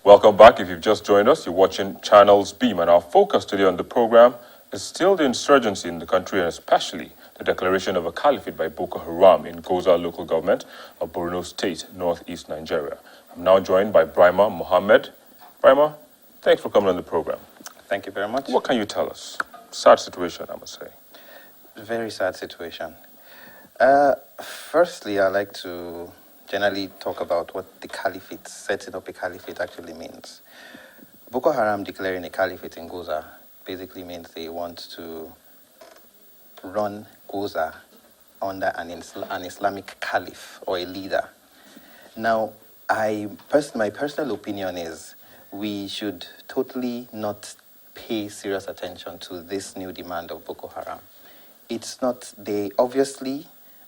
Welcome back. If you've just joined us, you're watching Channels Beam, and our focus today on the program is still the insurgency in the country, and especially the declaration of a caliphate by Boko Haram in Goza local government of Borno State, northeast Nigeria. I'm now joined by Brima Mohammed. Brima, thanks for coming on the program. Thank you very much. What can you tell us? Sad situation, I must say. Very sad situation. Firstly, I'd like to generally talk about what the caliphate, setting up a caliphate actually means. Boko Haram declaring a caliphate in Goza basically means they want to run Goza under an Islamic caliph or a leader. Now, my personal opinion is we should totally not pay serious attention to this new demand of Boko Haram. It's not, they obviously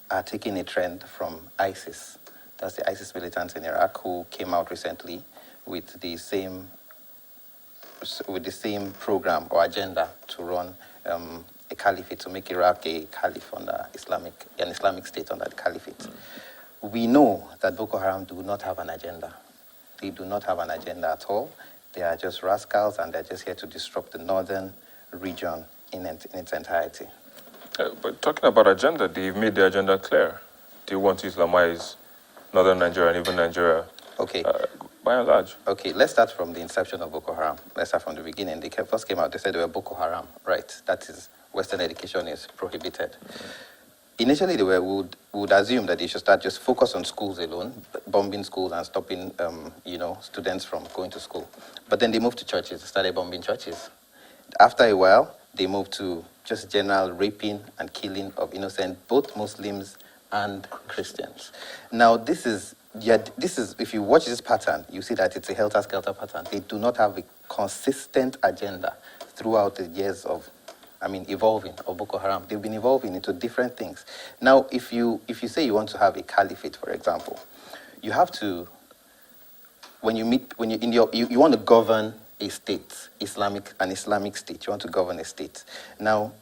are taking a trend from ISIS. That's the ISIS militants in Iraq who came out recently with the same program or agenda to run a caliphate, to make Iraq a caliph under an Islamic state under the caliphate. We know that Boko Haram do not have an agenda. They do not have an agenda at all. They are just rascals, and they're just here to disrupt the northern region in its entirety. But talking about agenda, they've made the agenda clear. They want to Islamize northern Nigeria and even Nigeria, okay. By and large. Okay, let's start from the inception of Boko Haram. Let's start from the beginning. They first came out, they said they were Boko Haram, right? That is, Western education is prohibited. Initially, they would assume that they should start just focus on schools alone, bombing schools and stopping, students from going to school. But then they moved to churches, they started bombing churches. After a while, they moved to just general raping and killing of innocent, both Muslims and Christians. Now, this is, if you watch this pattern, you see that it's a helter-skelter pattern. They do not have a consistent agenda throughout the years of, evolving of Boko Haram. They've been evolving into different things. Now, if you say you want to have a caliphate, for example, you have to, you want to govern a state, an Islamic state. You want to govern a state. Now,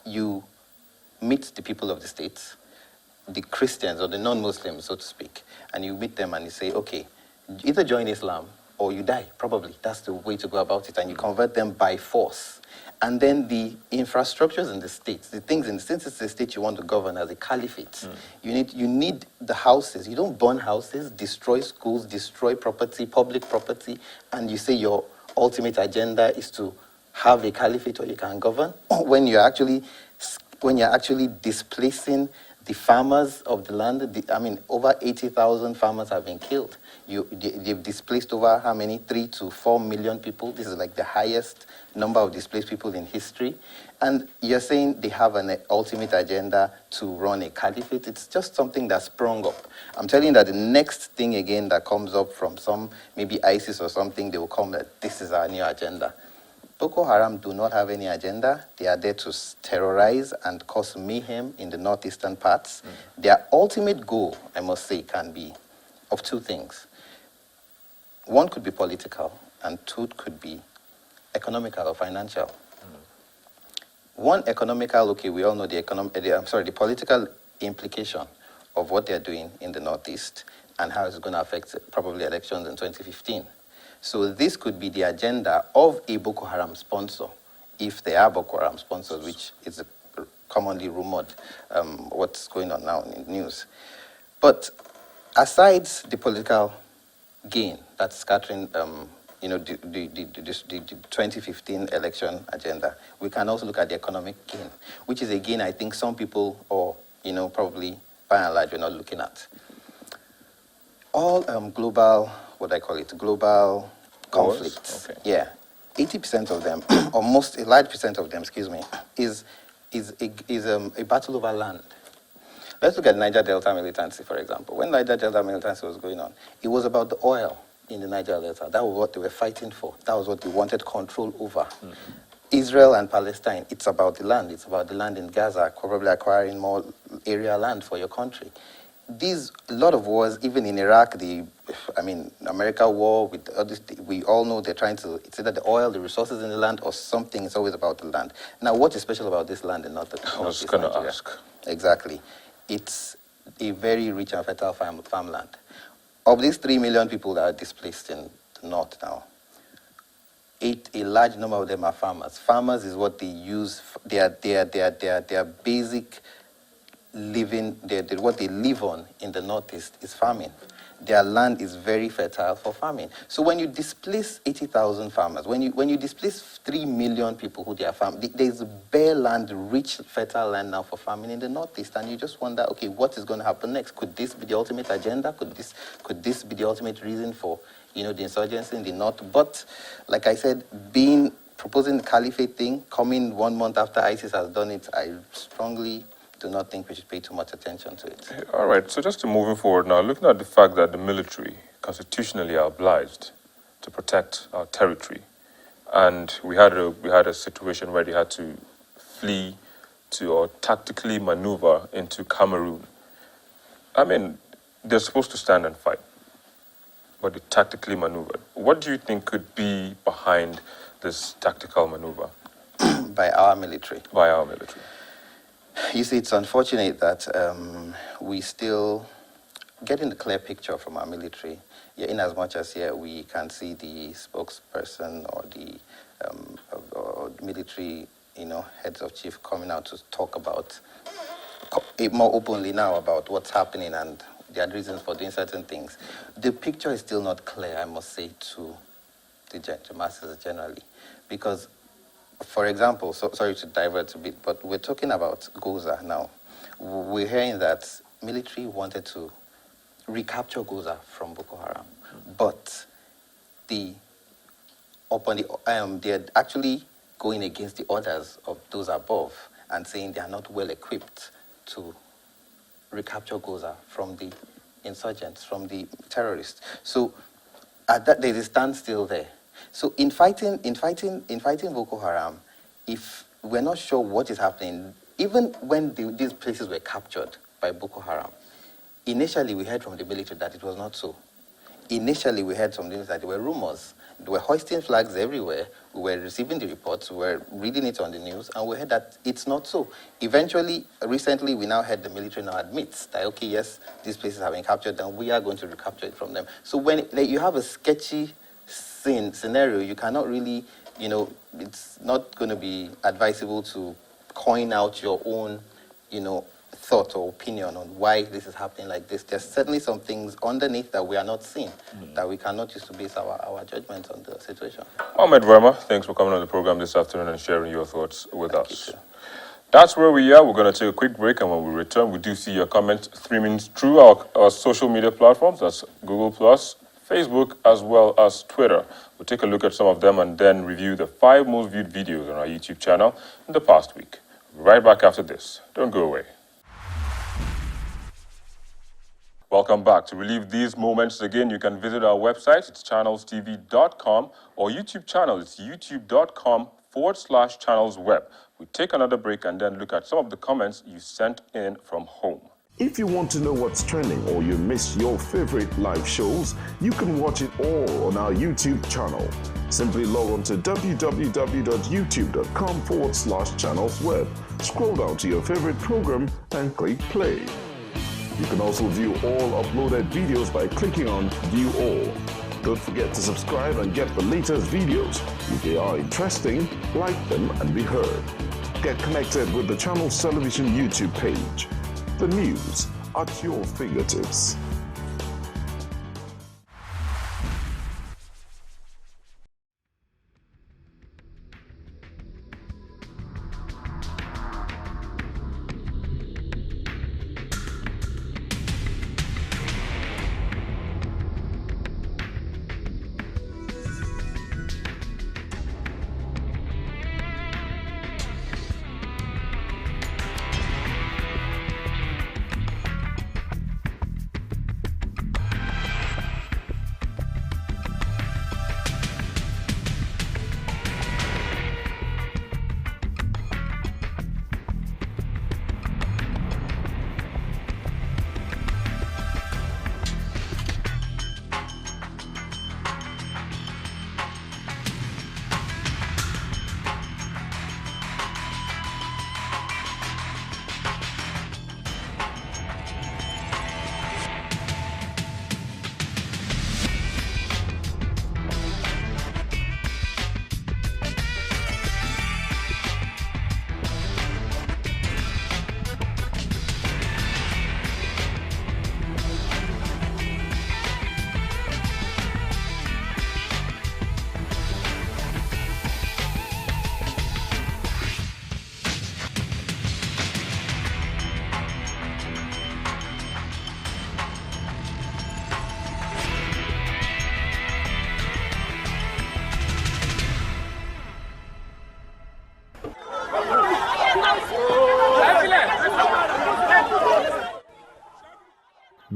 you meet the people of the state, the Christians or the non-Muslims, so to speak, and you meet them and you say, okay, either join Islam or you die, probably. That's the way to go about it, and you convert them by force. And then the infrastructures in the states, the things since it's the state you want to govern as a caliphate, you need the houses. You don't burn houses, destroy schools, destroy property, public property, and you say your ultimate agenda is to have a caliphate where you can govern, when you're actually displacing the farmers of the land. Over 80,000 farmers have been killed. They've displaced over how many? 3 to 4 million people. This is like the highest number of displaced people in history. And you're saying they have an ultimate agenda to run a caliphate. It's just something that sprung up. I'm telling you that the next thing again that comes up from maybe ISIS or something, they will come that this is our new agenda. Boko Haram do not have any agenda. They are there to terrorize and cause mayhem in the northeastern parts. Their ultimate goal, I must say, can be of two things. One could be political, and two could be economical or financial. One, economical, okay, we all know the political implication of what they're doing in the northeast and how it's going to affect probably elections in 2015. So this could be the agenda of a Boko Haram sponsor, if they are Boko Haram sponsors, which is commonly rumored, what's going on now in the news. But aside the political gain that's scattering, the 2015 election agenda, we can also look at the economic gain, which is a gain I think some people, or probably by and large, we're not looking at. All global conflicts. Okay. Yeah, 80% of them, or a large percent of them, is a battle over land. Let's look at Niger Delta militancy, for example. When Niger Delta militancy was going on, it was about the oil in the Niger Delta. That was what they were fighting for. That was what they wanted control over. Israel and Palestine, it's about the land. It's about the land in Gaza, probably acquiring more area land for your country. A lot of wars, even in Iraq, America war, with others, we all know they're trying to, it's either the oil, the resources in the land, or something. It's always about the land. Now, what is special about this land in I was going to ask. Exactly. It's a very rich and fertile farmland. Of these 3 million people that are displaced in the north now, a large number of them are farmers. Farmers is what they use. Their basic living, what they live on in the northeast is farming. Their land is very fertile for farming. So when you displace 80,000 farmers, when you displace 3 million people who they are farming, there's bare land, rich, fertile land now for farming in the northeast, and you just wonder, okay, what is going to happen next? Could this be the ultimate agenda? Could this be the ultimate reason for, the insurgency in the north? But like I said, proposing the Caliphate thing, coming 1 month after ISIS has done it, I strongly do not think we should pay too much attention to it. All right, so just moving forward now, looking at the fact that the military constitutionally are obliged to protect our territory, and we had a situation where they had to flee to or tactically maneuver into Cameroon. I mean, they're supposed to stand and fight, but they tactically maneuvered. What do you think could be behind this tactical maneuver? By our military. By our military. You see, it's unfortunate that we still getting the clear picture from our military. Yeah, in as much as we can see the spokesperson or the military, heads of chief coming out to talk about more openly now about what's happening and their reasons for doing certain things. The picture is still not clear, I must say, to the masses generally, because. For example, sorry to divert a bit, but we're talking about Goza now. We're hearing that military wanted to recapture Goza from Boko Haram, but they're actually going against the orders of those above and saying they are not well equipped to recapture Goza from the insurgents, from the terrorists. So at that, there's a standstill there. So in fighting Boko Haram, if we're not sure what is happening, even when these places were captured by Boko Haram, initially we heard from the military that it was not so. Initially we heard from them that there were rumors. They were hoisting flags everywhere. We were receiving the reports, we were reading it on the news, and we heard that it's not so. Eventually, recently, we now heard the military now admits that, okay, yes, these places have been captured, and we are going to recapture it from them. So when you have a sketchy scenario, you cannot really, it's not going to be advisable to coin out your own, thought or opinion on why this is happening like this. There's certainly some things underneath that we are not seeing, that we cannot use to base our judgment on the situation. Ahmed Verma, thanks for coming on the program this afternoon and sharing your thoughts with Thank us. you, sir. That's where we are. We're going to take a quick break, and when we return, we do see your comments streaming through our social media platforms. That's Google+, Facebook, as well as Twitter. We'll take a look at some of them and then review the 5 most viewed videos on our YouTube channel in the past week. We'll be right back after this. Don't go away. Welcome back. To relive these moments again, you can visit our website. It's channelstv.com, or YouTube channel. It's youtube.com/channelsweb. We take another break and then look at some of the comments you sent in from home. If you want to know what's trending or you miss your favorite live shows, you can watch it all on our YouTube channel. Simply log on to www.youtube.com/channelsweb. Scroll down to your favorite program and click play. You can also view all uploaded videos by clicking on View All. Don't forget to subscribe and get the latest videos. If they are interesting, like them and be heard. Get connected with the channel's television YouTube page. The news at your fingertips.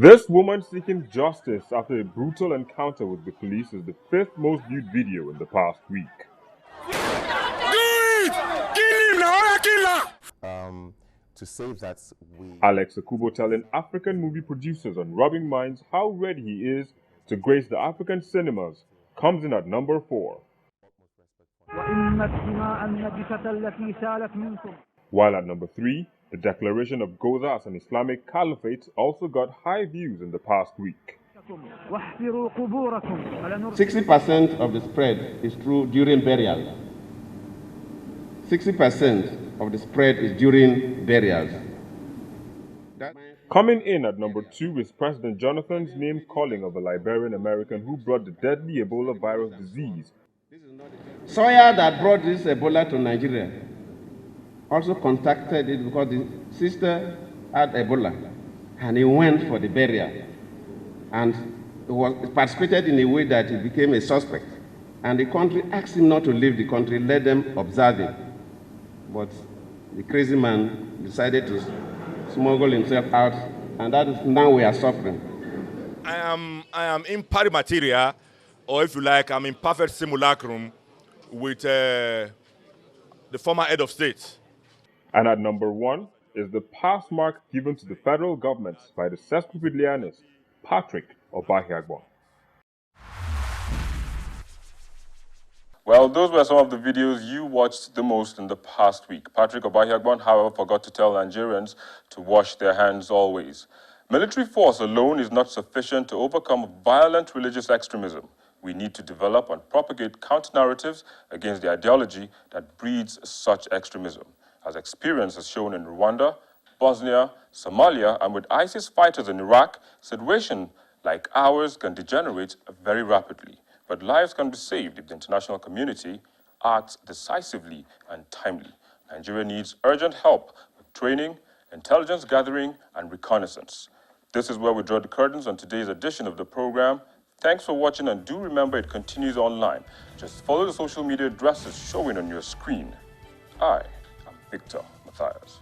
This woman seeking justice after a brutal encounter with the police is the 5th most viewed video in the past week. To say that Alex Akubo telling African movie producers on Rubbing Minds how ready he is to grace the African cinemas comes in at number 4. While at number 3, the declaration of Goza as an Islamic Caliphate also got high views in the past week. 60% of the spread is true during burial. 60% of the spread is during burials. Coming in at number 2 is President Jonathan's name calling of a Liberian American who brought the deadly Ebola virus disease. Sawyer that brought this Ebola to Nigeria also contacted it because the sister had Ebola and he went for the burial and participated in a way that he became a suspect. And the country asked him not to leave the country, let them observe him. But the crazy man decided to smuggle himself out, and that is now we are suffering. I am in pari materia, or if you like, I'm in perfect simulacrum with the former head of state. And at number 1 is the pass mark given to the federal government by the sesquippedalianist Patrick Obahiagbon. Well, those were some of the videos you watched the most in the past week. Patrick Obahiagbon, however, forgot to tell Nigerians to wash their hands always. Military force alone is not sufficient to overcome violent religious extremism. We need to develop and propagate counter-narratives against the ideology that breeds such extremism. As experience has shown in Rwanda, Bosnia, Somalia, and with ISIS fighters in Iraq, situation like ours can degenerate very rapidly. But lives can be saved if the international community acts decisively and timely. Nigeria needs urgent help with training, intelligence gathering, and reconnaissance. This is where we draw the curtains on today's edition of the program. Thanks for watching, and do remember it continues online. Just follow the social media addresses showing on your screen. I am Victor Matthias.